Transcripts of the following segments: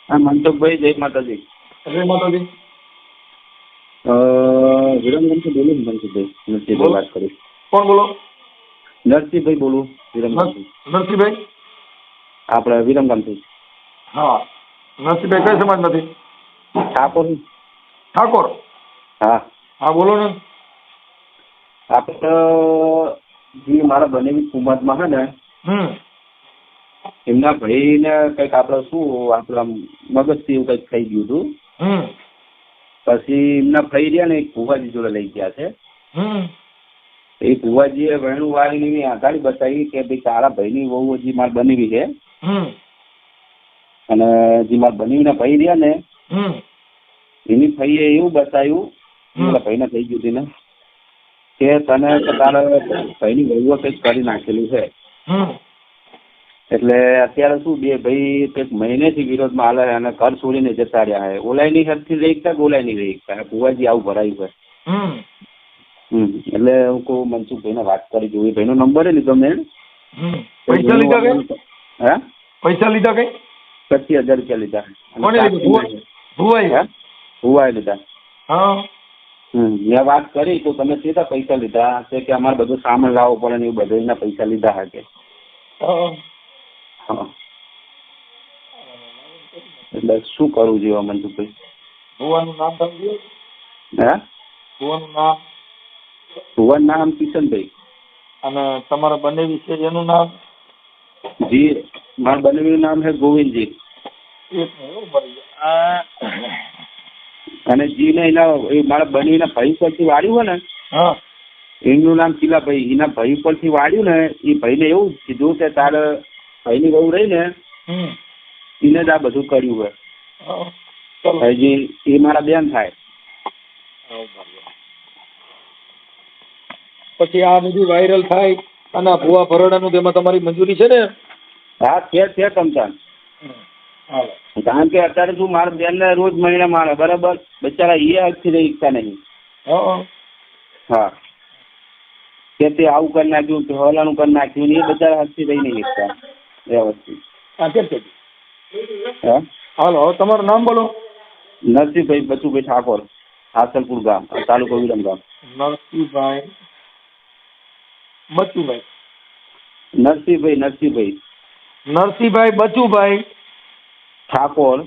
હા મનસુખભાઈ, જય માતાજી. જય માતાજી. વિરમગામથી બોલું મનસુખભાઈ, નરસિંહભાઈ વાત કરું. કોણ બોલો? નરસિંહભાઈ બોલું વિરમગામથી. નરસિંહભાઈ આપણે વિરમગામથી. હા નરસિંહભાઈ કઈ સમાજ નથી? ઠાકોર. ઠાકોર? હા હા બોલો ને. આપણે જે મારા બનેવી કુમારમાં છે ને, એમના ભાઈને કંઈક આપણે શું આપણે મગજથી એવું કંઈક થઈ ગયું હતું. પછી એમના ભાઈ રહ્યા ને એક ભુવાજી જોડે લઈ ગયા છે. એ ભુવાજીએ વેણું વાળીની આઘાડી બતાવી કે ભાઈ તારા ભાઈની વહુ હજી મારે બનેવી છે, અને જે મારા બનેવીના ભાઈ રહ્યા ને એની ભાઈએ એવું બતાવ્યું મારા ભાઈને થઈ ગયું હતું ને કે તને તારા ભાઈની વહુએ કંઈક કરી નાખેલું છે. એટલે અત્યારે શું બે ભાઈ કંઈક મહિનેથી વિરોધમાં હાલે અને ઘર છોડીને જતા રહ્યા છે. ઓલાયની હદથી રહી ગયા, ઓલાયની રહી ગયા. ભુવાજી આવું ભરાયું છે. એટલે હું કહું મનસુખભાઈને વાત કરી જોઉં. એ ભાઈનો નંબર લીધો મેં. પૈસા લીધા કઈ? હે પૈસા લીધા કઈ? 25,000 રૂપિયા લીધા. ભુવાએ લીધા. મેં વાત કરી તો તમે સીધા પૈસા લીધા છે કે અમારે બધું સામાન લાવવો પડે ને એવું બધું એના પૈસા લીધા હશે. એટલે શું કરવું જોઈએ મનસુખભાઈ? ભુવાનું નામ સમજ્યું? હે? ભુવાનું નામ? ભુવાનું નામ કિશનભાઈ. અને તમારા બનેવી છે એનું નામ? જી મારા બનેવીનું નામ છે ગોવિંદજી. અને જી ને એના મારા બનેવીના ભાઈ પરથી વાળ્યું હોય ને, એમનું નામ ચીલાભાઈ. એના ભાઈ પરથી વાળ્યું ને, એ ભાઈને એવું કીધું કે તારે ભાઈની વહુ રહી ને એને જ આ બધું કર્યું હોય. હજી એ મારા બેન થાય. પછી આ બધું વાયરલ થાય અને આ ભુવા ભરોડાનું તેમાં તમારી મંજૂરી છે ને? હા છે તમતાન. કારણ કે અત્યારે શું મારા બેન ને રોજ મહિને મારે બરાબર બચારા એ હકથી રહી શકતા નહીં. હા કે તે આવું કરી નાખ્યું કે હલાનું કરી નાખ્યું ને એ બચારા હકથી રહી નહીં શકતા વ્યવસ્થિત. હાલો હવે તમારું નામ બોલો. નરસિંહભાઈ બચુભાઈ ઠાકોર, હાસલપુર ગામ, તાલુકો વિરમગામ. નરસિંહભાઈ બચુભાઈ. નરસિંહભાઈ બચુભાઈ ઠાકોર.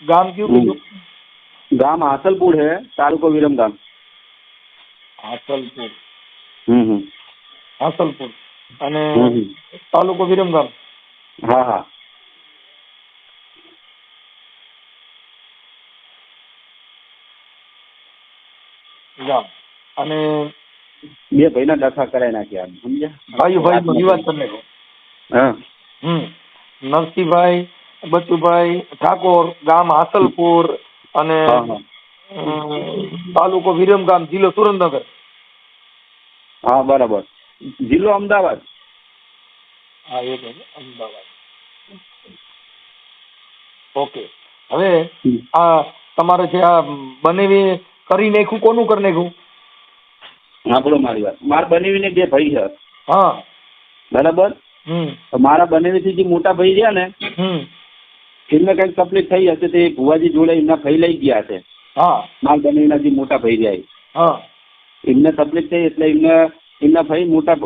ગામ કયું કીધું? ગામ હાસલપુર है, तालुको विरमगाम. હાસલપુર. હાસલપુર અને તાલુકો વિરમગામ. હા હા. ગામ. અને બે ભાઈના ડખા કરાવી નાખ્યા સમજ્યા? ભાઈ વિવાદ કરી નાખ્યો. હા. નરસિંહભાઈ બચુભાઈ ઠાકોર, ગામ હાસલપુર અને તાલુકો વિરમગામ, જિલ્લો સુરેન્દ્રનગર. હા બરાબર. જિલ્લો અમદાવાદ. હા એ અમદાવાદ. ઓકે. હવે આ તમારે જે આ બનેવી કરી નાખ્યું, કોનું કરી નાખ્યું? હા બોલો મારી વાત. મારા બનેવીને બે ભાઈ છે. હા બરાબર. મારા બનેવીથી જે મોટા ભાઈ રહ્યા ને એમને કઈક તકલીફ થઈ હશે તે ભુવાજી જોડે એમના ભાઈ લઈ ગયા છે. મારા બનેવીના જે મોટા ભાઈ રહ્યા એમને તકલીફ થઈ એટલે એમના ભાઈ મોટા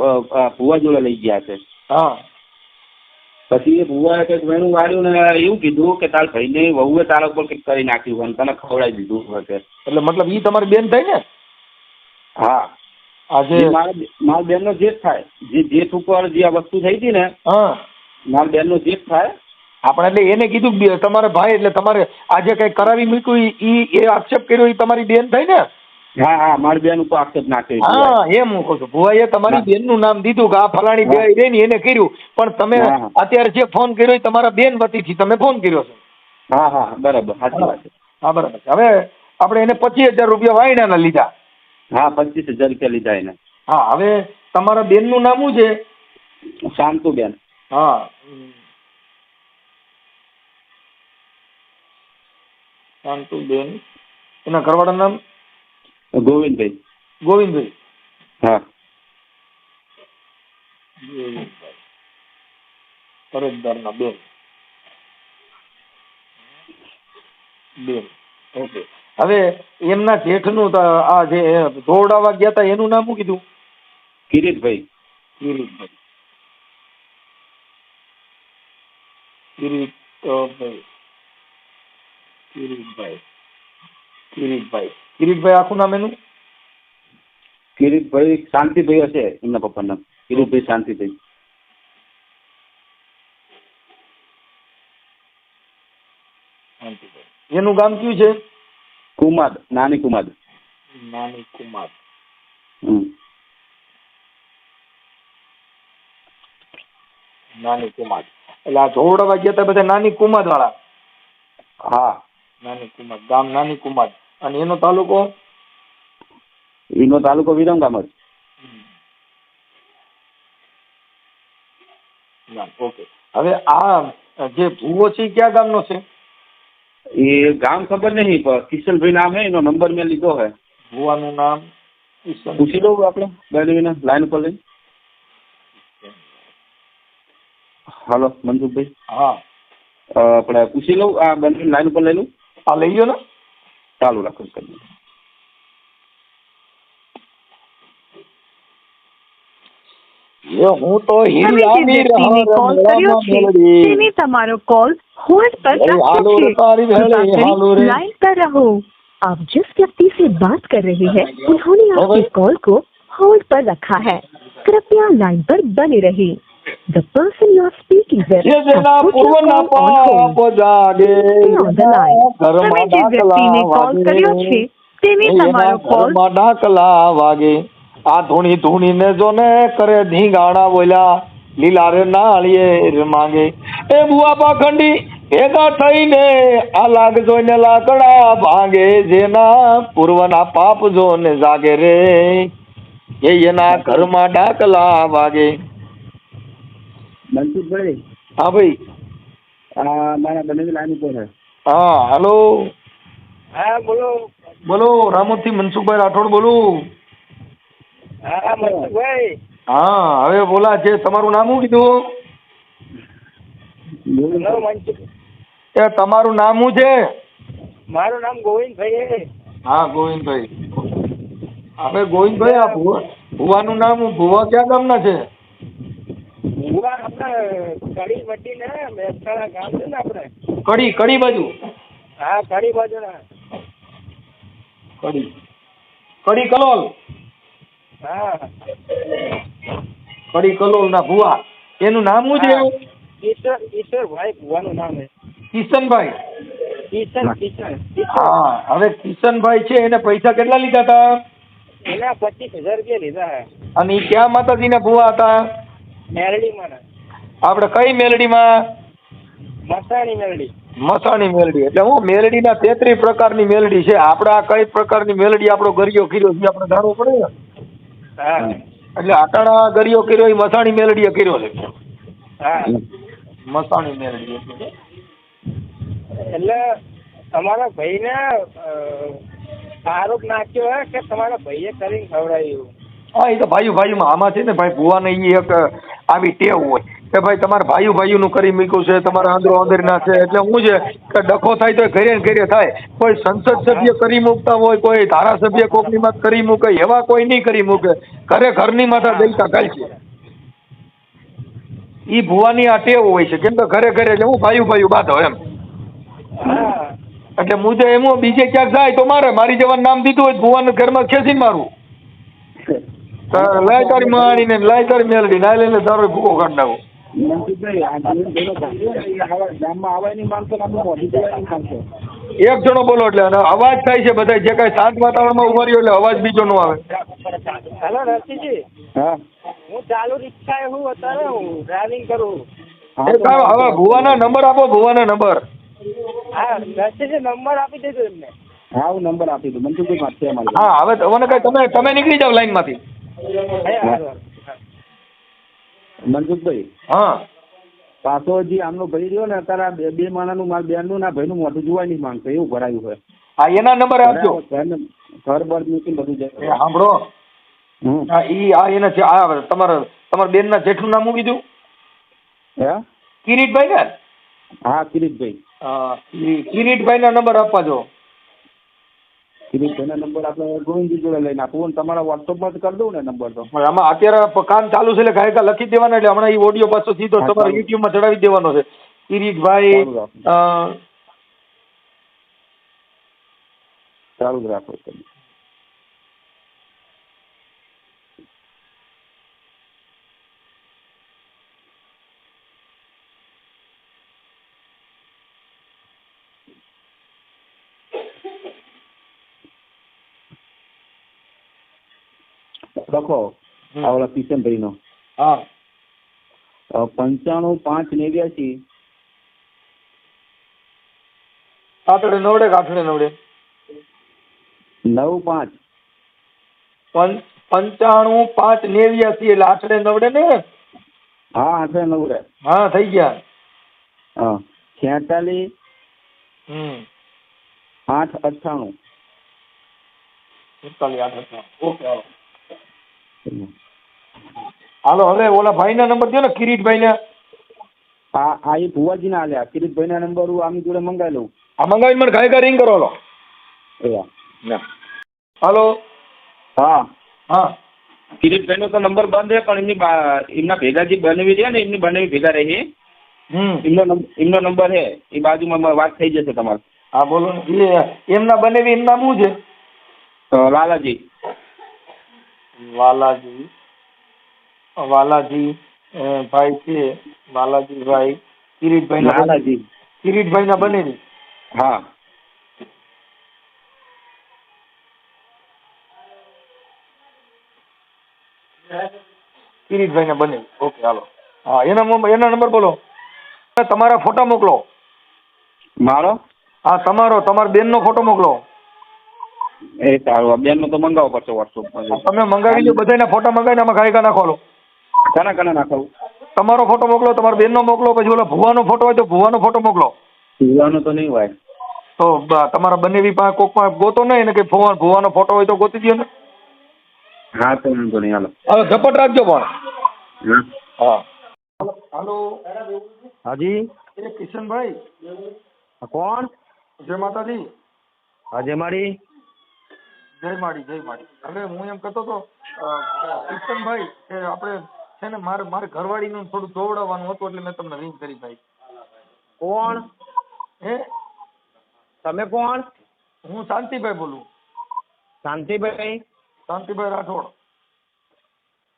ભુવા જોડે લઈ ગયા છે. પછી એ ભુવાએ કંઈક વેણું વાળ્યું ને એવું કીધું કે તારા ભાઈને વહુએ તારા ઉપર કંઈક કરી નાખ્યું અને તને ખવડાવી દીધું હશે. એટલે મતલબ એ તમારી બેન થાય ને? હા. મારા બેન નો જેઠ થાય. જે જેઠ ઉપર જે આ વસ્તુ થઈ હતી ને મારા બેન નો જેઠ થાય. આપણે એટલે એને કીધું તમારા ભાઈ એટલે તમારે આજે કઈ કરાવી મૂક્યું એ આક્ષેપ કર્યો એ તમારી બેન થાય ને? હા હા મારી બેન ઉપર આક્ષેપ નાખે. હા એમ હું કહું છું. ભુવાએ તમારી બેન નું નામ દીધું કે આ ફલાણી બે રહી ને એને કર્યું, પણ તમે અત્યારે જે ફોન કર્યો એ તમારા બેન વતીથી તમે ફોન કર્યો છે. હા હા બરાબર સાચી વાત છે. હા બરાબર. હવે આપણે એને 25,000 રૂપિયા વાયણાના લીધા. હા 25,000 રૂપિયા લીધા એને. હા હવે તમારા બેન નું નામ શું છે? શાંતુબેન. હા શાંતુબેન. એના ઘરવાળાનું નામ? ગોવિંદભાઈ. ગોવિંદભાઈ. હા. અરજદારના બેન. ઓકે. હવે એમના જેઠનું આ જે ધોવડાવવા ગયા હતા એનું નામ શું કીધું? કિરીટભાઈ. કિરીટભાઈ આખું નામ એનું? કિરીટભાઈ શાંતિભાઈ હશે એમના પપ્પાનું નામ. કિરીટભાઈ શાંતિભાઈ. એનું ગામ કયું છે? કુમાદ, નાની કુમાદ. નાની કુમાદ. નાની કુમાદ એટલે આ ધોવડાવા ગયા હતા બધા નાની કુમાદ વાળા? હા, નાની કુમાદ ગામ, નાની કુમાદ. અને એનો તાલુકો? એનો તાલુકો વિરમગામ જ. ઓકે. હવે આ જે ભૂવો છે ક્યાં ગામનો છે? એ ગામ ખબર નહીં પણ કિશનભાઈ નામ હે, એનો નંબર મેં લીધો હે. ભુવાનું નામ પૂછી દઉં આપણે બેનવીને લાઈન ઉપર લઈ. હાલો મનસુખભાઈ. હા, આપણે પૂછી લઉં આ બેનવીને લાઈન ઉપર લઈ લઉં. હા લઈ લો ને. ચાલુ રાખો. હું તો તમારો કોલ होल्ड पर लाइन पर रहो. आप जिस व्यक्ति से बात कर रहे हैं उन्होंने आपके कॉल को होल्ड पर रखा है. कृपया लाइन पर बने रहिए. The person you are speaking with has put your call on hold. Stay on the line. તમે જે વ્યક્તિને કોલ કર્યો છે તેને તમારો કોલ ડાકલા વાગે. આ ધૂણી ધૂણીને જો ને કરે ધીંગાણા બોલ્યા લીલા રે નાળિયેર માંગે. એ બુઆ પાખંડી ભેગા થઈને આ લાગ જોઈને લાકડા ભાંગે. જેના પૂર્વના પાપ જોને જાગે રે એના ઘરમાં ડાકલા વાગે. મનસુખભાઈ. હા ભાઈ. મારા બંને લાઈન ઉપર છે. હા હાલો. હા બોલો. બોલો, રામોદથી મનસુખભાઈ રાઠોડ બોલું. હા મનસુખભાઈ. હા હવે બોલા છે. તમારું નામ શું કીધું? એ તમારું નામ શું છે? મારું નામ ગોવિંદભાઈ. હા ગોવિંદભાઈ. હવે ગોવિંદભાઈ આ ભુવાનું નામ ભુવા ક્યાં ગામના છે? ભુવા આપણે કડી વટી ને મહેસાણા ગામ છે ને આપણે. કડી બાજુ? હા કડી બાજુ ના. કડી કલોલ. હા કડી કલોલ ના ભુવા. એનું નામ શું છે? ઈશ્વરભાઈ ભુવાનું નામ છે. કિશનભાઈ. કિશન. હા હવે કિશનભાઈ છે એને પૈસા કેટલા લીધા હતા? એના 25,000 રૂપિયા લીધા હે. અને એ ક્યાં માતાજીના ભુવા હતા? મેલડીમાં. આપણે કઈ મેલડીમાં? મસાણી મેલડી. મસાણી મેલડી. એટલે હું મેલડીના 33 પ્રકારની મેલડી છે. આપણે આ કઈ પ્રકારની મેલડી આપણો ગરિયો કર્યો છે આપણે જાણવું પડે ને. હા એટલે આટાણા ગરિયો કર્યો એ મસાણી મેલડીએ કર્યો છે. હા મસાણી મેલડી. એટલે તમારા ભાઈને આરોપ નાખ્યો હે કે તમારા ભાઈએ કરીને ખવડાવ્યું. હા એ તો ભાઈમાં આમાં છે ને ભાઈ ભુવાને એ એક આવી ટેવ હોય કે ભાઈ તમારે ભાઈનું કરી મૂક્યું છે, તમારા આંદરો અંદરના છે. એટલે હું છે કે ડખો થાય તો ઘરે ને ઘરે થાય. કોઈ સંસદ સભ્ય કરી મૂકતા હોય, કોઈ ધારાસભ્ય કોકની માથે કરી મૂકે, એવા કોઈ નહીં કરી મૂકે. ઘરની માથે દલતા કાલ છે. ઈ ભુવાની આ ટેવ હોય છે. કેમ કે ઘરે એટલે હું ભાઈ બાંધો એમ. એટલે મુજે એમ બીજે ક્યાંક જાય તો મારી જવાનું નામ દીધું હોય ભુવાને ઘરમાં ખેંચીને મારું. લાય તારી માણીને લાય તારી મેલડી ના લઈને તારો ભૂકો કાઢ નાખો. એક જણો બોલો એટલે અવાજ થાય છે બધા જે કઈ શાંત વાતાવરણમાં ઉભા રહ્યો એટલે અવાજ બીજો નો આવે. હેલો રસીજી. હું ચાલુ રિક્ષા હું અત્યારે હું ડ્રાઇવિંગ કરું. હવે ભુવાના નંબર આપો. ભુવાના નંબર. હા રસીજી નંબર આપી દેજો એમને. હા હું નંબર આપી દઉં. મનસુખભાઈ વાત છે અમારી. હા હવે મને કઈ તમે નીકળી જાવ લાઈન માંથી. મનસુખભાઈ. હા પાછો હજી આમનો ભાઈ રહ્યો ને અત્યારે બે માણાનું મારા બેનનું ના ભાઈનું મોઢું જોવા નહીં માંગતો એવું ભરાયું હોય. હા એના નંબર આપજો. ઘર બર મૂકીને બધું જાય. સાંભળો તમારા બેન ના જેઠનું નામ મૂકી દઉં. હે કિરીટભાઈ ને? હા કિરીટભાઈ. કિરીટભાઈ ના નંબર આપવા જો. કિરીટભાઈ ના નંબર આપણે ગોવિંદજી જોડે લઈને આપું, તમારા વોટ્સઅપમાં કરી દઉં ને નંબર તો. આમાં અત્યારે કામ ચાલુ છે એટલે ગાયકા લખી દેવાના, એટલે હમણાં એ ઓડિયો પાછો સીધો તમારા યુટ્યુબમાં ચડાવી દેવાનો છે. કિરીટભાઈ ચાલુ જ રાખો. લખો આવડા કિશનભાઈ નો. હા 95 આઠડે નવડે 95 95 5 89 એટલે આઠડે નવડે ને? હા 8 હા થઈ ગયા. હા 46 8 98 ઓકે હાલો હવે ઓલા ભાઈ ના નંબર દો ને, કિરીટભાઈ ને. આ એ ભુવાજી ના આલ્યા. કિરીટભાઈ ના નંબર હું આમની જોડે મંગાવી લઉં. આ મંગાવીને મને ગાયકા રિંગ કરો. હાલો હા હા કિરીટભાઈ નો તો નંબર બંધ છે, પણ એમના ભેગા જે બનેવી છે ને, એમની બનેવી ભેગા રહી, એમનો નંબર છે. એ બાજુમાં વાત થઈ જશે તમારે. હા બોલો. એમના બનેવી એમનું નામ શું છે? લાલાજી. વાલાજી ભાઈ છે. વાલાજી ભાઈ કિરીટભાઈ ના બનેવી. હા કિરીટભાઈ ના બનેવી. ઓકે હાલો. હા એના નંબર બોલો. તમારા ફોટા મોકલો. મારો? હા તમારા બેન નો ફોટો મોકલો. એ સારું. બેન નો તો મંગાવવો પડશે વોટ્સઅપ પર. તમે મંગાવી લો, બધાના ફોટા મંગાવીને આમાં ગાયકા નાખો. કના નાખાવું? તમારો ફોટો મોકલો, તમારા બેન નો મોકલો, પછી ઓલા ભુવાનો ફોટો હોય તો ભુવાનો ફોટો મોકલો. ભુવાનો તો નહીં હોય તો તમારા બનેવી પાસે કોકમાં ગોતો નહીં ને, કે ભુવાનો ફોટો હોય તો ગોતી દો ને. હા તો વાંધો નહીં. હાલો હવે ઝપટ રાખજો પણ. હા હાલો હાજી. એ કિશનભાઈ કોણ? જય માતાજી. હા જય માડી. જય માડી. હવે હું એમ કહેતો હતો કિશનભાઈ કે આપણે છે ને મારે ઘરવાળીનું થોડું જોવડાવવાનું હતું, એટલે મેં તમને રિંગ કરી ભાઈ. કોણ? હે તમે કોણ? હું શાંતિભાઈ બોલું. શાંતિભાઈ રાઠોડ.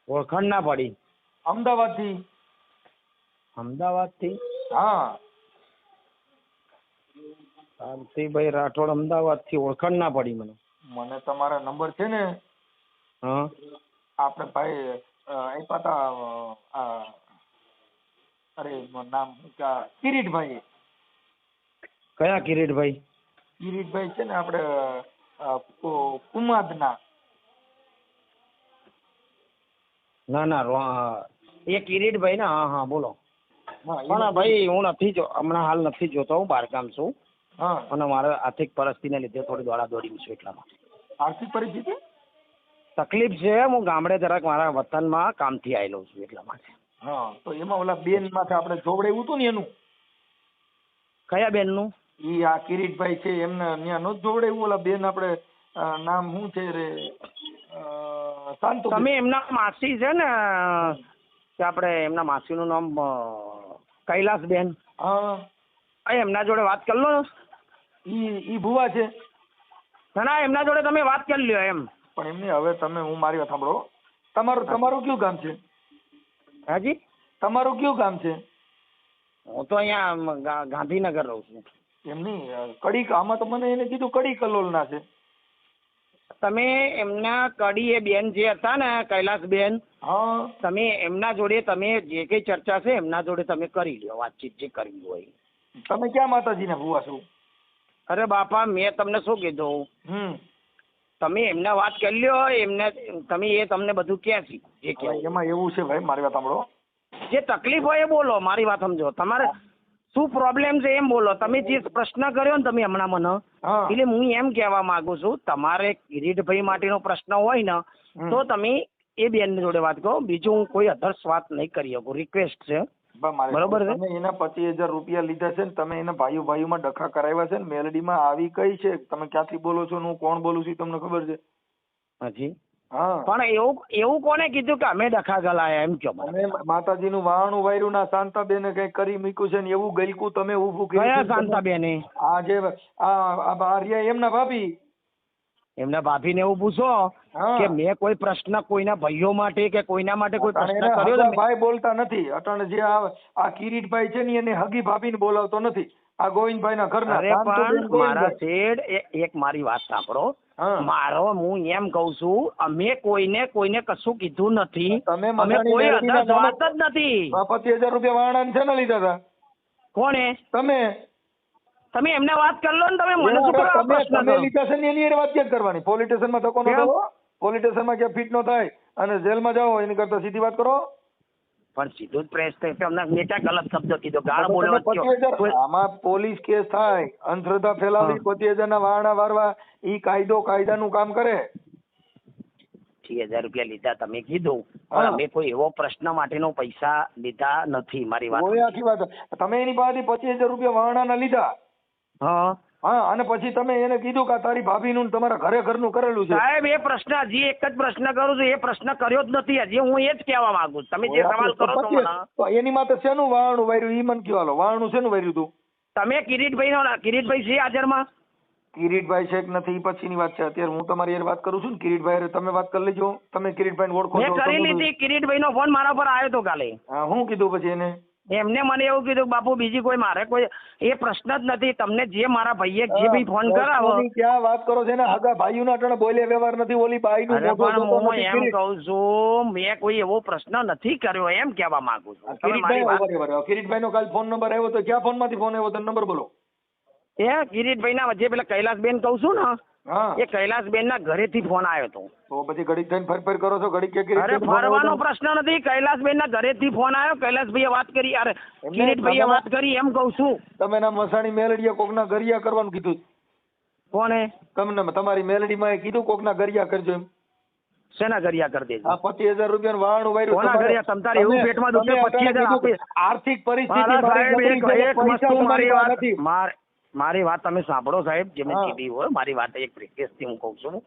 ઓળખાણ ના પડી. અમદાવાદથી. હા શાંતિભાઈ રાઠોડ અમદાવાદ થી. ઓળખાણ ના પડી મને. તમારા નંબર છે ને? હા આપણે ભાઈ અરે નામ કિરીટભાઈ. કયા કિરીટભાઈ? કિરીટભાઈ છે ને આપણે કુમાદના. ના એ કિરીટભાઈ ને. હા બોલો. પણ ભાઈ હું નથી હમણાં હાલ નથી જોતો, હું બહારગામ છું. અને મારે આર્થિક પરિસ્થિતિને લીધે થોડી દોડાદોડી છું, એટલા માટે. આર્થિક પરિસ્થિતિ તકલીફ છે. હું ગામડે જરાક મારા વતનમાં કામથી આવેલો છું, એટલા માટે. હા તો એમાં ઓલા બેન માથે આપણે જોવડાવ્યું હતું ને એનું. કયા બેન નું? ઈ આ કિરીટભાઈ છે એમને ત્યાં નો જોવડાવ્યું? ઓલા બેન આપણે નામ શું છે રે? શાંતુ. તમે એમના માસી છે ને, કે આપણે એમના માસી નું નામ કૈલાસબેન. હા એમના જોડે વાત કરી લો. ઈ ભુવા છે. ના એમના જોડે તમે વાત કરી લ્યો એમ. પણ એમને હવે હું મારી વાત સાંભળો. તમારું કયું ગામ છે? હાજી તમારું કયું ગામ છે? હું તો અહીંયા ગાંધીનગર રહું છું. એમની કડી. આમાં તો મને એને કીધું કડી કલોલ ના છે. તમે એમના કડી એ બેન જે હતા ને, કૈલાસબેન. હા તમે એમના જોડે તમે જે કઈ ચર્ચા છે એમના જોડે તમે કરી લ્યો, વાતચીત જે કરવી હોય. તમે ક્યાં માતાજીના ભુવા છો? અરે બાપા મેં તમને શું કીધું? તમે એમને વાત કરી લ્યો. એ તમને બધું ક્યાં છે જે કહેવાય. એમાં એવું છે ભાઈ, મારી વાત સાંભળો. જે તકલીફ હોય એ બોલો, મારી વાત સમજો. તમારે શું પ્રોબ્લેમ છે એમ બોલો. તમે જે પ્રશ્ન કર્યો ને તમે હમણાં મને, એટલે હું એમ કહેવા માંગુ છું, તમારે કિરીટભાઈ માટેનો પ્રશ્ન હોય ને તો તમે એ બેન જોડે વાત કરો. બીજું હું કોઈ અધર્સ વાત નહીં કરી શકું. રિક્વેસ્ટ છે. બરોબર છે. તમે એના 25,000 રૂપિયા લીધા છે ને તમે એના ભાઈઓમાં ડખા કરાવ્યા છે ને મેલડીમાં આવી કઈ છે તમે ક્યાંથી બોલો છો ને હું કોણ બોલું છું તમને ખબર છે? હાજી. હા પણ એવું કોને કીધું કે અમે ડખા ગલાયા એમ કહો મને. તમે માતાજીનું વાહણું વાયરું ના શાંતાબેને કઈ કરી મૂક્યું છે ને એવું ગઈકું તમે ઊભું કર્યું કયા છે. શાંતાબેને? આ જે આ રહ્યા એમના ભાભી. એમના ભાભીને એવું પૂછો હા. કે મેં કોઈ પ્રશ્ન કોઈના ભાઈઓ માટે કે કોઈના માટે કોઈ અટાણે પ્રશ્ન એને કર્યો હગા તો ભાઈ બોલતા નથી. અટાણે જે આ કિરીટભાઈ છે ને એને હગી ભાભીને બોલાવતો નથી. આ ગોવિંદભાઈના ઘરના અરે શાંતુબેન પણ મારા ગોવિંદભાઈ. શેઠ એક મારી વાત સાંભળો. હા. મારો હું એમ કઉ છું અમે કોઈને કશું કીધું નથી. તમે અમે મજાની કોઈ મેલડીના અદસ વાત નામે જ નથી. 25,000 રૂપિયા વાણાને છે ને લીધા હતા કોણે? તમે. તમે એમને વાત કરી લો ને. તમે મને શું કરવા પ્રશ્ન તમે કરો? લીધા છે ને એની વાત ક્યાં કરવાની? પોલીસ સ્ટેશનમાં ધક્કો ન કેમ? થવો. પોલીસ સ્ટેશનમાં ક્યાં ફિટ ન થાય અને જેલમાં જાઓ એની કરતા સીધી વાત કરો. પણ સીધું જ પ્રેસ થઈ અમને મેટા ગલત શબ્દ કીધો ગાળ તમે બોલ્યો 25,000 આમાં પોલીસ કેસ થાય અંધશ્રદ્ધા ફેલાવી 25,000 ના વારણા વારવા ઈ કાયદાનું કામ કરે. 6,000 રૂપિયા લીધા તમે કીધું હા. પણ અમે કોઈ એવો પ્રશ્ન માટેનો પૈસા લીધા નથી. મારી વાત કોઈ આખી વાત. તમે એની પાસેથી 25,000 રૂપિયા વારણાના લીધા. હા હા અને પછી તમે એને કીધું કે આ તારી ભાભીનું ને તમારા ઘરનું કરેલું છે. સાહેબ એ પ્રશ્ન હજી એક જ પ્રશ્ન કરું છું. એ પ્રશ્ન કર્યો જ નથી. હજી હું એ જ કહેવા માંગુ છું. તમે જે સવાલ કરો છો મને તો એની માથે શેનું વારણું વાર્યું ઈ મને કયો હાલો. વારણું શેનું વાર્યું તું? તમે કિરીટભાઈ છે હાજરમાં? કિરીટભાઈ શેખ નથી ઈ પછીની વાત છે. અત્યારે હું તમારી યાર વાત કરું છું ને કિરીટભાઈ હારે તમે વાત કરી લેજો. તમે કિરીટભાઈને ઓળખો મેં છો? કરી લીધી. કિરીટભાઈ નો ફોન મારા પર આવ્યો હતો કાલે. હા હું કીધું પછી એને? એમને મને એવું કીધું બાપુ બીજી કોઈ મારે કોઈ એ પ્રશ્ન જ નથી. તમને જે મારા ભાઈએ જે બી ફોન કરાવો. ક્યાં વાત કરો છો? એના હગા ભાઈઓના અટાણે બોલે વ્યવહાર નથી. ઓલી બાઈનું અરે મોઢું પણ જોતો હું નથી. એમ કઉ છું મેં કોઈ એવો પ્રશ્ન નથી કર્યો એમ કહેવા માંગુ છું. તમે મારી વાત કિરીટભાઈ નો કાલ ફોન નંબર આવ્યો તો ક્યાં ફોન માંથી ફોન આવ્યો? નંબર બોલો. એ કિરીટભાઈ ના જે પેલા કૈલાસબેન કઉ છું ને હા એ કૈલાસબેન ના ઘરેથી ફોન આવ્યો હતો. તો પછી ઘડીક થઈને ફર કરો છો. ઘડીક કે અરે ફરવાનો પ્રશ્ન નથી. કૈલાસબેન ના ઘરેથી ફોન આવ્યો. કૈલાસભાઈએ વાત કરી. અરે કિરીટભાઈએ વાત કરી એમ કઉ છું. તમે ના મસાણી મેલડીએ કોકના ગરિયા કરવાનું કીધું. કોને? તમને તમારી મેલડીમાં કીધું કોકના ગરિયા કરજો એમ. શેના ગરિયા કરી દેજો? આ 25,000 રૂપિયાનું વાળું વાર્યું. કોના ગરિયા? તમતારે એવું પેટમાં દુખે 25,000 આપી. આર્થિક પરિસ્થિતિ મારા સાહેબ એક વસ્તુ મારી વાત નથી. મારી વાત તમે સાંભળો સાહેબ. જે મેં હા. કીધી હોય મારી વાત એક પ્રેકેશથી હું કહું છું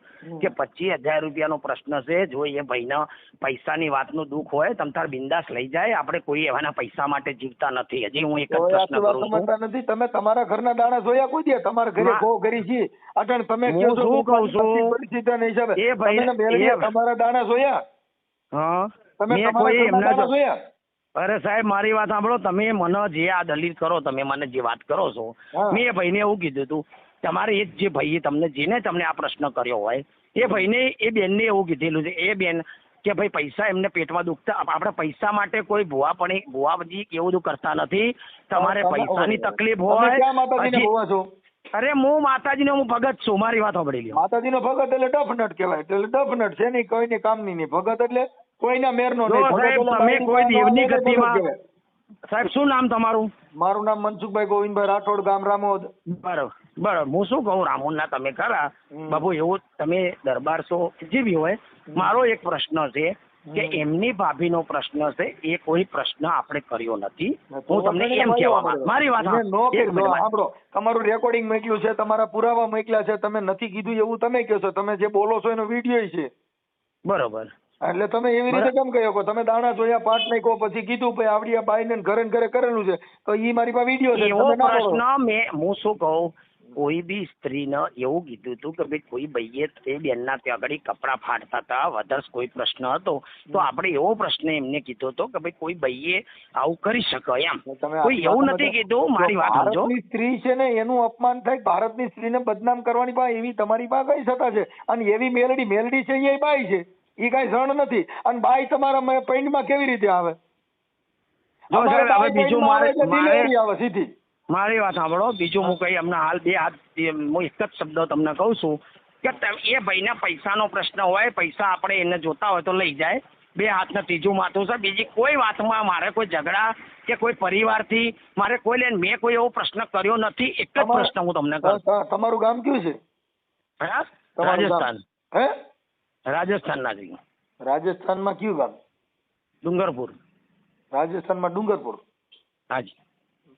કે 25,000 રૂપિયાનો પ્રશ્ન છે. જો એ ભાઈને પૈસાની વાતનું દુઃખ હોય તમ તાર બિંદાસ લઈ જાય. આપણે કોઈ એવાના પૈસા માટે જીવતા નથી. હજી હું એક જ પ્રશ્ન કરું છું. નથી તમે તમારા ઘરના દાણા જોયા કોઈ દે? તમારા ઘરે ઘો ઘરી છે અટણ તમે હું શું કહું છું પરિસ્થિતિના હિસાબે એ ભાઈ તમારા દાણા જોયા? હા તમે મેં તમારા કોઈ ઘરના એમના દાણા જોયા? અરે સાહેબ મારી વાત સાંભળો. તમે મને જે આ દલીલ કરો તમે મને જે વાત કરો છો હા. મેં એ ભાઈને એવું કીધું હતું તમારે એ જે ભાઈએ તમને આ પ્રશ્ન કર્યો હોય એ ભાઈને એ બેનને એવું કીધેલું છે. એ બેન કે ભાઈ પૈસા એમને પેટમાં દુખતા આપણે પૈસા માટે કોઈ ભુવાજી એવું બધું કરતા નથી. તમારે પૈસાની તકલીફ હોય. ક્યાં માતાજીને ભુવા છો? અરે હું માતાજીનો હું ભગત છું. મારી વાત સાંભળી લ્યો. માતાજીનો ભગત એટલે ડફનટ કહેવાય. એટલે ડફનટ છે નહીં કોઈને કામની નહીં. ભગત એટલે કોઈના મેરનો જો નહીં. સાહેબ તમે કોઈ દેવની ગતિમાં સાહેબ શું નામ તમારું? મારું નામ મનસુખભાઈ ગોવિંદભાઈ રાઠોડ, ગામ રામોદ. બરાબર હું શું કહું રામોદના તમે ખરા બાબુ એવું તમે દરબાર છો જે બી હોય. મારો એક પ્રશ્ન છે કે એમની ભાભીનો પ્રશ્ન છે. એ કોઈ પ્રશ્ન આપણે કર્યો નથી. હું તમને એમ કહેવા માંગુ. મારી વાત સાંભળો. તમારું રેકોર્ડિંગ મોકલ્યું છે, તમારા પુરાવા મોકલ્યા છે. તમે નથી કીધું એવું તમે કહો છો. તમે જે બોલો છો એનો વિડીયો છે. બરોબર. એટલે તમે એવી રીતે કેમ કહ્યો કે તમે દાણા જોયા પાટ નહીં કહો પછી કીધું ભાઈ આવડી બાઈને ઘરે ઘરે કરેલું છે તો ઈ મારી પાસે વિડીયો છે. એવો પ્રશ્ન હું શું કહું કોઈ બી સ્ત્રીને એવું કીધું હતું કે ભાઈ કોઈ ભાઈએ તે બેનના ત્યાં આગળ કપડાં ફાટતા હતા વધર્સ કોઈ પ્રશ્ન હતો તો આપણે એવો પ્રશ્ન એમને કીધો હતો કે ભાઈ કોઈ ભાઈએ આવું કરી શકે એમ. કોઈ એવું નથી કીધું. મારી વાત સમજો. ભારતની સ્ત્રી છે ને એનું અપમાન થાય. ભારતની સ્ત્રીને બદનામ કરવાની પાસે એવી તમારી પાસે કઈ સત્તા છે? અને એવી મેલડી છે એ બાઈ છે. ઈ કઈ જણ નથી. અને બાઈ તમારા પેન્ટમાં કેવી રીતે આવે? બીજું આવે સીધી. મારી વાત સાંભળો. બીજું હું કઈ હમણાં હાલ બે હાથ હું એક જ શબ્દ તમને કહું છું કે એ ભાઈને પૈસાનો પ્રશ્ન હોય. પૈસા આપણે એને જોતા હોય તો લઈ જાય. બે હાથને ત્રીજું માથું છે. બીજી કોઈ વાતમાં મારે કોઈ ઝઘડા કે કોઈ પરિવારથી મારે કોઈ લઈને મેં કોઈ એવો પ્રશ્ન કર્યો નથી. એક જ પ્રશ્ન હું તમને કહું. તમારું ગામ કયું છે? રાજસ્થાન. હે રાજસ્થાન ના જી. રાજસ્થાનમાં કયું ગામ? ડુંગરપુર. રાજસ્થાનમાં ડુંગરપુર. હાજી.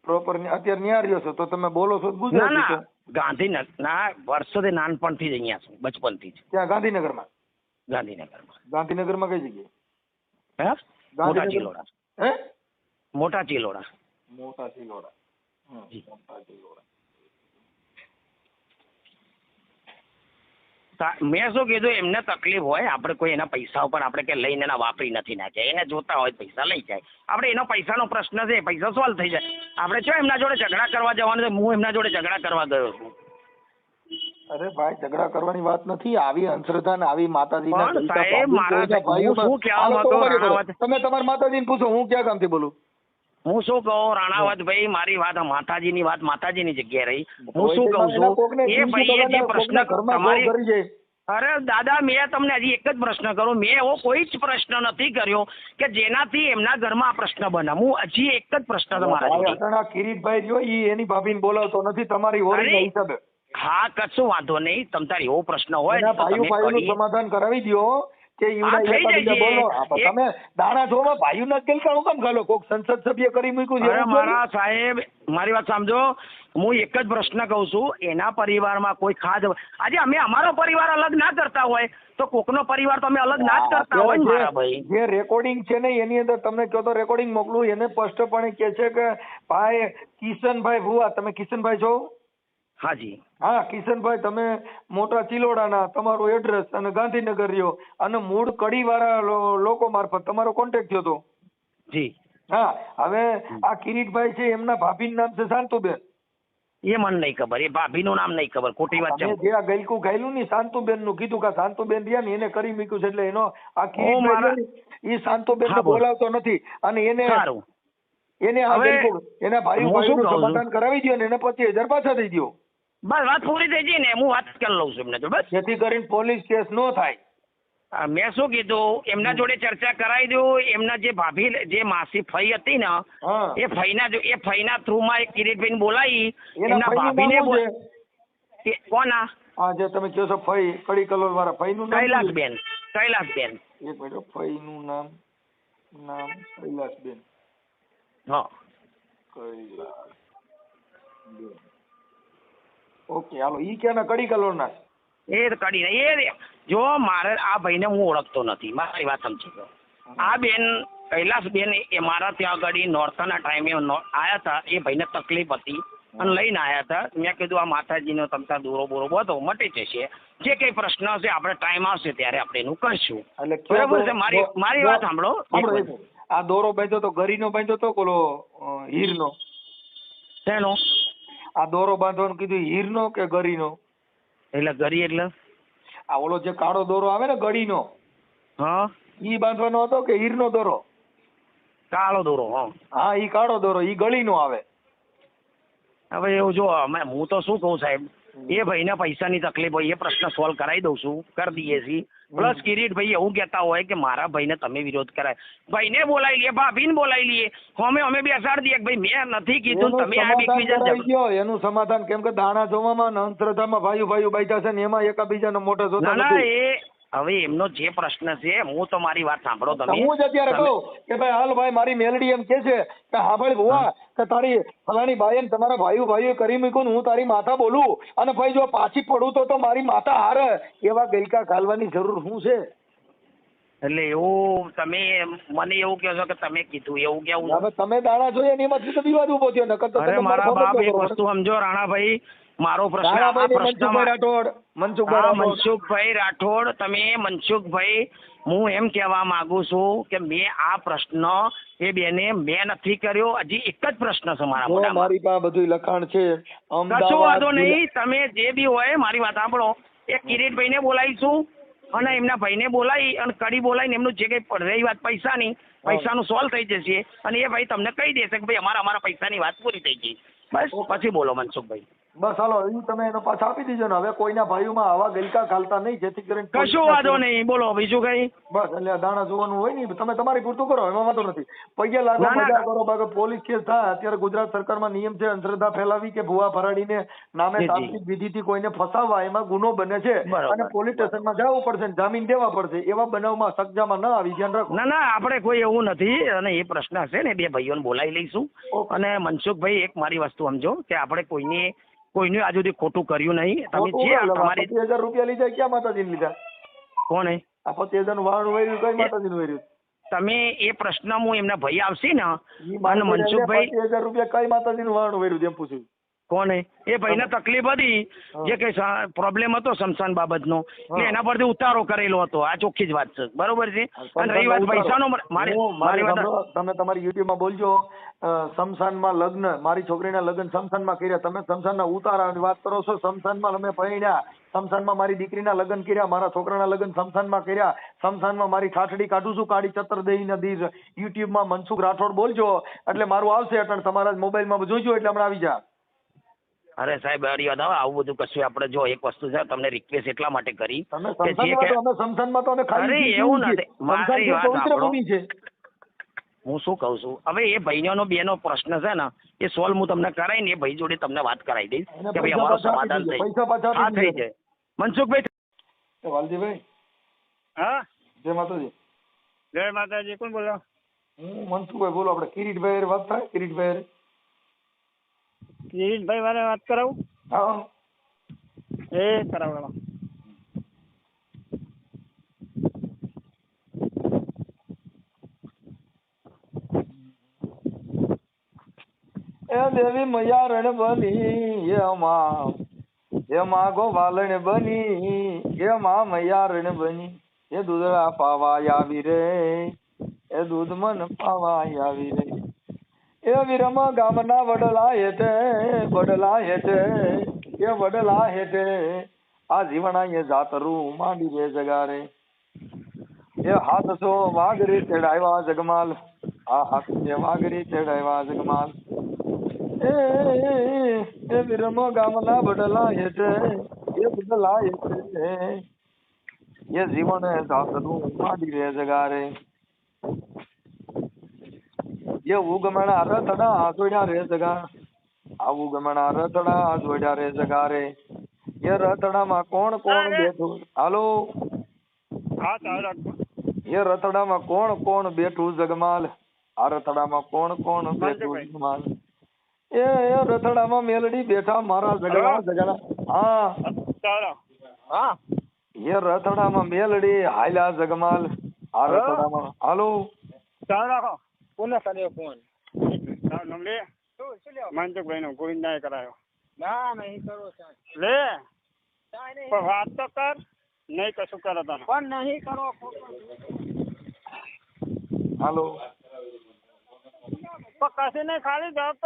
પ્રોપર અત્યારે ન્યા રહ્યો છો તો તમે બોલો છો ના ગુજરાતી ના છો? ગાંધીનગર ના, વર્ષોથી નાનપણથી જ અહીંયા છું, બચપનથી જ ત્યાં ગાંધીનગરમાં? ગાંધીનગરમાં. ગાંધીનગરમાં કઈ જગ્યાએ? હે? મોટા ચિલોડા. હે? મોટા ચિલોડા. મોટા ચિલોડા. જી. મોટા ચિલોડા. મેં શું કીધું, એમને તકલીફ હોય, આપણે કોઈ એના પૈસા ઉપર આપણે કે લઈને એના વાપરી નથી નાખ્યા, એને જોતા હોય પૈસા લઈ જાય, આપણે એનો પૈસાનો પ્રશ્ન છે, પૈસા સોલ્વ થઈ જાય. આપણે જો એમના જોડે ઝઘડા કરવા જવાનું છે, હું એમના જોડે ઝઘડા કરવા ગયો છું. અરે ભાઈ ઝઘડા કરવાની વાત નથી, આવી અંધશ્રદ્ધા ને આવી માતાજીના પણ પૈસા સાહેબ, મારા ભાઈઓ હું શું કહેવા માંગતો, રાણાવત, તમે તમારા માતાજીને પૂછો, હું ક્યાં ગામથી બોલું? હું શું કહું રાણાવતભાઈ, મારી વાત માતાજીની વાત માતાજીની જગ્યાએ રહી. હું શું કહું છું, એ ભાઈએ જે પ્રશ્ન તમારી, અરે દાદા, મેં તમને હજી એક જ પ્રશ્ન કરું, મેં એવો કોઈ જ પ્રશ્ન નથી કર્યો કે જેનાથી એમના ઘરમાં આ પ્રશ્ન બને. હું હજી એક જ પ્રશ્ન તમારા જોડે. કિરીટભાઈ જો ઈ એની ભાભીને બોલાવતો નથી તમારી હોરીના હિસાબે. હા, કશું વાંધો નહીં, તમારે એવો પ્રશ્ન હોય એના ભાઈનું સમાધાન કરાવી દો કે તમે દાણા જોવા ભાઈઓ ના કેલકા હું કામ ગાલો? કોક સંસદ સભ્ય કરી મૂક્યું છે. મારા સાહેબ, મારી વાત સમજો, હું એક જ પ્રશ્ન કહું છું, એના પરિવારમાં કોઈ ખાદ, આજે અમે અમારો પરિવાર અલગ ના કરતા હોય તો કોકનો પરિવાર તો અમે અલગ ના જ કરતા હોય મારા ભાઈ. જે રેકોર્ડિંગ છે ને એની અંદર તમને કહો તો રેકોર્ડિંગ મોકલું, એને સ્પષ્ટપણે કે છે કે ભાઈ કિશનભાઈ ભુવા, તમે કિશનભાઈ છો? હાજી. હા, કિશનભાઈ તમે મોટા ચિલોડાના, તમારું એડ્રેસ અને ગાંધીનગર રહ્યો અને મૂળ કડીવાળા લોકો મારફત તમારો કોન્ટેક્ટ થયો હતો. જી. હા, હવે આ કિરીટભાઈ છે, એમના ભાભીનું નામ છે શાંતુબેન. એ મને નહીં ખબર, એ ભાભીનું નામ નહીં ખબર, ખોટી વાત છે. જે આ ગલકું ગાયલું ની શાંતુબેન નું કીધું કે શાંતુબેન રહ્યા ને એને કરી મૂક્યું છે, એટલે એનો આ કિરીટભાઈ એ શાંતુબેન બોલાવતો નથી અને એને આ ગલકું એના ભાઈનું સમાધાન કરાવી દો ને એને 25,000 પાછા દઈ દો. બસ વાત પૂરી થઈ ગઈ ને, હું વાત કરી લઉં છું એમને તો, બસ જેથી કરીને પોલીસ કેસ ન થાય. મેં શું કીધું, એમના જોડે ચર્ચા કરાવી દઉં. એમના જે ભાભી, જે માસી ફઈ હતી ને, એ ફઈના થ્રુમાં એક કિરીટભાઈ બોલાવી, એમના ભાભીને કોના હા જે તમે કહો છો ફઈ, કડી કલોલ વાળા ફઈનું નામ કૈલાસબેન. એક મિનિટ, ફઈનું નામ કૈલાસબેન. હા, કૈલાસબેન. ઓકે, હાલો. ઈ ક્યાંના? કડી કલોલ ના? એ કડી એ જો મારે આ ભાઈને હું ઓળખતો નથી, મારી વાત સમજી ગયો. આ બેન કૈલાસબેન એ મારા ત્યાં આગળ નોરતાના ટાઈમે આયા હતા, એ ભાઈને તકલીફ હતી અને લઈને આયા હતા. મેં કીધું આ માતાજીનો તમતા દોરો બોરો બધો મટી જશે, જે કઈ પ્રશ્ન હશે આપણે ટાઈમ આવશે ત્યારે આપણે એનું કહીશું. બરાબર છે? મારી વાત સાંભળો. આ દોરો બાંધ્યો તો ગરીનો બાંધ્યો તો કોલો હીરનો? શેનો? આ દોરો બાંધવાનું કીધું હીરનો કે ગરીનો? એટલે ગરી એટલે આ ઓલો જે કાળો દોરો આવે ને ગળીનો, હા, ઈ બાંધવાનો હતો કે હીરનો દોરો? કાળો દોરો. હા, ઈ કાળો દોરો, ઈ ગળીનો આવે. હવે એવું જો, હું તો શું કહું સાહેબ, એ ભાઈને પૈસાની તકલીફ હોય, એ પ્રશ્ન સોલ્વ કરાવી દઉં છું, કરી દઈએ છીએ. પ્લસ કિરીટભાઈ એવું કહેતા હોય કે મારા ભાઈને તમે વિરોધ કરાય, ભાઈને બોલાવી લઈએ, ભાભીને બોલાવી લઈએ, અમે બેસાડી દઈએ કે ભાઈ મેં નથી કીધું, તમે આ એકબીજા એનું સમાધાન. કેમ કે દાણા જોવામાં અંધશ્રદ્ધામાં ભાઈઓ બાઈટા છે ને એમાં એકાબીજાનો મોટો જોતા નથી. હવે એમનો જે પ્રશ્ન છે, હું તો મારી વાત સાંભળો તમે. હું જ અત્યારે કહું કે ભાઈ હાલ ભાઈ મારી મેલડી એમ કે છે કે હા ભાઈ ભુવા કે તારી ફલાણી બાઈ તમારા ભાઈઓ કરી મૂક્યું, હું તારી માતા બોલું અને ભાઈ જો પાછી પડું તો મારી માતા હારે, એવા ગલકા ઘાલવાની જરૂર શું છે? એટલે એવું તમે મને એવું કહો છો કે તમે કીધું એવું કેવું? હવે તમે દાણા જોઈએ ને એમાંથી તો વિવાદ ઉભો થયો. નકર તો મારા બાપ એક વસ્તુ સમજો રાણાભાઈ, મારો પ્રશ્ન મનસુખભાઈ રાઠોડ, તમે મનસુખભાઈ, હું એમ કહેવા માંગુ છું કે મેં આ પ્રશ્ન એ બેને મેં નથી કર્યો. હજી એક જ પ્રશ્ન છે મારા મોઢામાં. મારી પાસે બધું લખાણ છે. કશું વાંધો નહીં, તમે જે બી હોય મારી વાત સાંભળો. એક કિરીટભાઈને બોલાવીશું અને એમના ભાઈને બોલાવી અને કડી બોલાવીને એમનું જે કઈ રહી વાત પૈસાનું સોલ્વ થઈ જશે અને એ ભાઈ તમને કહી દેશે કે ભાઈ અમારા પૈસાની વાત પૂરી થઈ ગઈ. બસ પછી બોલો મનસુખભાઈ. બસ હાલો એ તમે એનો પાછા આપી દીજો ને. હવે કોઈના ભાઈઓમાં આવા ગલકા ઘાલતા નહીં, જેથી કરીને કશું વાંધો નહીં, બોલો બીજું કઈ. બસ એટલે આ દાણા જોવાનું હોય ને, તમે તમારી પૂરતું કરો, એમાં વાંધો નથી. પૈયા લાગો, ના, ના. મજા કરો, બાકી પોલીસ કેસ થાય. અત્યારે ગુજરાત સરકારમાં નિયમ છે અંધશ્રદ્ધા ફેલાવી કે ભુવા ભરાડીને નામે જી, જી. તાંત્રિક વિધિથી કોઈને ફસાવવા, એમાં ગુનો બને છે. બરોબર. અને પોલીસ સ્ટેશનમાં જવું પડશે ને જામીન દેવા પડશે. એવા બનાવમાં સજામાં ન આવી, ધ્યાન રાખો. ના ના, આપણે કોઈ એવું નથી. અને એ પ્રશ્ન હશે ને બે ભાઈઓને બોલાવી લઈશું. ઓકે. અને મનસુખભાઈ એક મારી વસ્તુ સમજો કે આપણે કોઈનું આજ સુધી ખોટું કર્યું નહીં. તમે જે તમારી 50,000 રૂપિયા લીધા ક્યાં માતાજીને લીધા? કોણે આ 50,000 વાળું વર્યું કઈ માતાજીનું વર્યું? તમે એ પ્રશ્ન હું એમના ભાઈ આવશે ને ઈ અને માતાજીને મનસુખભાઈ 50,000 રૂપિયા કઈ માતાજીનું વાળું વર્યું એમ પૂછ્યું. કોને એ ભાઈને તકલીફ હતી, જે કઈ પ્રોબ્લેમ હતો સ્મશાન બાબતનો, એટલે એના પરથી ઉતારો કરેલો હતો. આ ચોખ્ખી જ વાત છે, બરોબર છે. અને રહી વાત પૈસાનો, મારી વાત તમે તમારી યુટ્યુબમાં બોલજો સ્મશાનમાં લગ્ન, મારી છોકરીના લગ્ન સ્મશાનમાં કર્યા. તમે સ્મશાનના ઉતારાની વાત કરો છો. સ્મશાનમાં અમે પરણ્યા, સ્મશાનમાં મારી દીકરીના લગ્ન કર્યા, મારા છોકરાના લગ્ન સ્મશાનમાં કર્યા, સ્મશાનમાં મારી ઠાઠડી કાઢું છું, કાળી ચતરદેહી નદી. યુટ્યુબમાં મનસુખ રાઠોડ બોલજો એટલે મારું આવશે. એટલે તમારા મોબાઈલમાં જોઈજો એટલે હમણાં આવી જા. અરે સાહેબ અરે યાદ આવે આવું બધું કશું. આપણે જો એક વસ્તુ છે, તમને રિક્વેસ્ટ એટલા માટે કરી તમે કે સ્મશાનમાં તો અમે ખાલી અરે એવું નથી, મારી વાત પવિત્ર સાંભળો. ભૂમિ છે. હું શું કહું છું, હવે એ ભાઈનો બેનો પ્રશ્ન છે ને, એ સોલ્વ હું તમને કરાવીને એ ભાઈ જોડે તમને વાત કરાવી દઈશ અને કે ભાઈ પૈસા અમારો પાછા સમાધાન આપી થઈ દેજો, પૈસા પાછા હા આપી થઈ દેજો. જાય. મનસુખભાઈ વાલજીભાઈ, હા જય માતાજી. જય માતાજી. કોણ બોલો? હું મનસુખભાઈ બોલો. આપણે કિરીટભાઈ હારે વાત થાય? કિરીટભાઈ હારે? કિરીટભાઈ વારે વાત કરાવું? હા એ કરાવડો. એ દેવી મૈયા રણ બની એ માં ગોવાલણ બની એ માં મૈયા રણ બની એ દૂધળા પાવા આવી રે એ દૂધ મન પાવા આવી રે એ વિરમ ગામના વડલા હેઠે એ વડલા હેઠે આ જીવણા એ જાતરું માંડી રે જગારે એ હાથસો વાઘરી ચડાવ્યા જગમાલ આ હાથ વાઘરી ચડાવ્યા જગમાલ એ વિરમ ગામના વડલા હેઠે એ બદલા હેઠે એ જીવન જાતરું માંડી રે જગારે એ ઉગમણા રથડા જોડ્યા રે જગા આ ઉગમણા રથડા જોડ્યા રે જગા રે એ રથડામાં કોણ કોણ બેઠું? હાલો હા ચાલો. એ રથડામાં કોણ કોણ બેઠું જગમાલ આ રથડામાં કોણ કોણ બેઠું જગમાલ એ રથડામાં મેલડી બેઠા મારા જગડા જગડા. હા ચાલો. હા એ રથડામાં મેલડી હાલ્યા જગમાલ આ રથડામાં. હાલો ચાલો રાખો. કોને કર્યો ફોન? લે મનસુખભાઈ નો ગોવિંદાએ કરાયો. ના નહીં કરો લે પણ વાત તો કર. નહીં કશું કરો તને પણ નહીં કરો. હાલો પણ કશું નહીં, ખાલી જવાબ.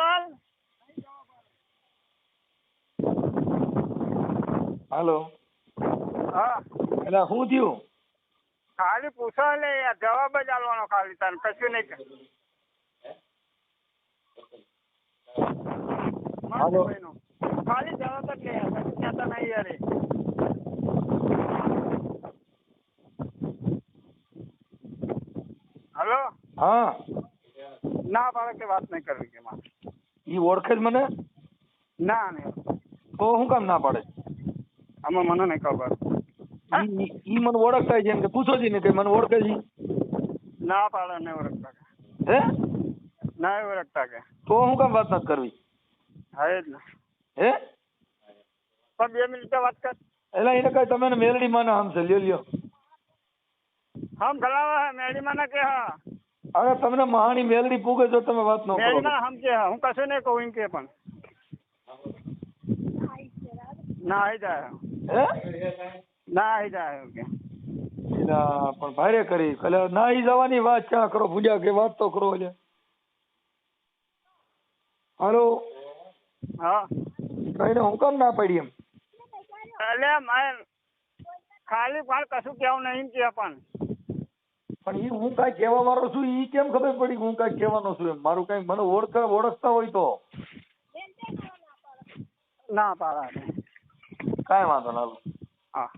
હાલો હા એટલે શું થયું? ખાલી પૂછો લે જવાબ જ આલવાનો ખાલી, તને કશું નહીં. હાલો ખાલી જવાબ જ લે, કશું કહેતા નહીં યાર. હલો હા ના પાડે કે વાત નહીં કરવી કે મારે. ઈ ઓળખે જ મને? ના નહીં તો શું કામ ના પાડે? આમાં મને નહીં ખબર. ઈ મને ઓળખતા છે એમ કે પૂછો જી ને કે મને ઓળખે છે? ના પાડે નહીં ઓળખતા કે. હે ના ઓળખતા કે તો શું કામ વાત નથી કરવી? હા એ જ ને. હે પણ 2 મિનિટ વાત કર. એટલે એને કઈ તમે મેલડી માં આમ છે લ્યો હમ ખલાવા મેડી માં કે હા હવે તમને મહાની મેલડી પૂગે જો તમે વાત ન મેડી કરો. માં હમ કે હું કશું નહીં કહું એમ કે પણ ના આવી જાય. હે ના આવી જાય કે એલા પણ ભારે કરી કલે ના ઈ જવાની વાત ક્યાં કરો પૂજા કે વાત તો કરો એટલે. હાલો હા કઈને હું કામ ના પડી એમ? એટલે મારે ખાલી પણ કશું કેવું નહીં કે પણ ઈ હું કઈ કહેવા વાળો છું ઈ કેમ ખબર પડી હું કઈ કહેવાનો છું એમ? મારું કઈ મને ઓળખતા હોય તો ના પાડા કાંઈ વાંધો ના. હા.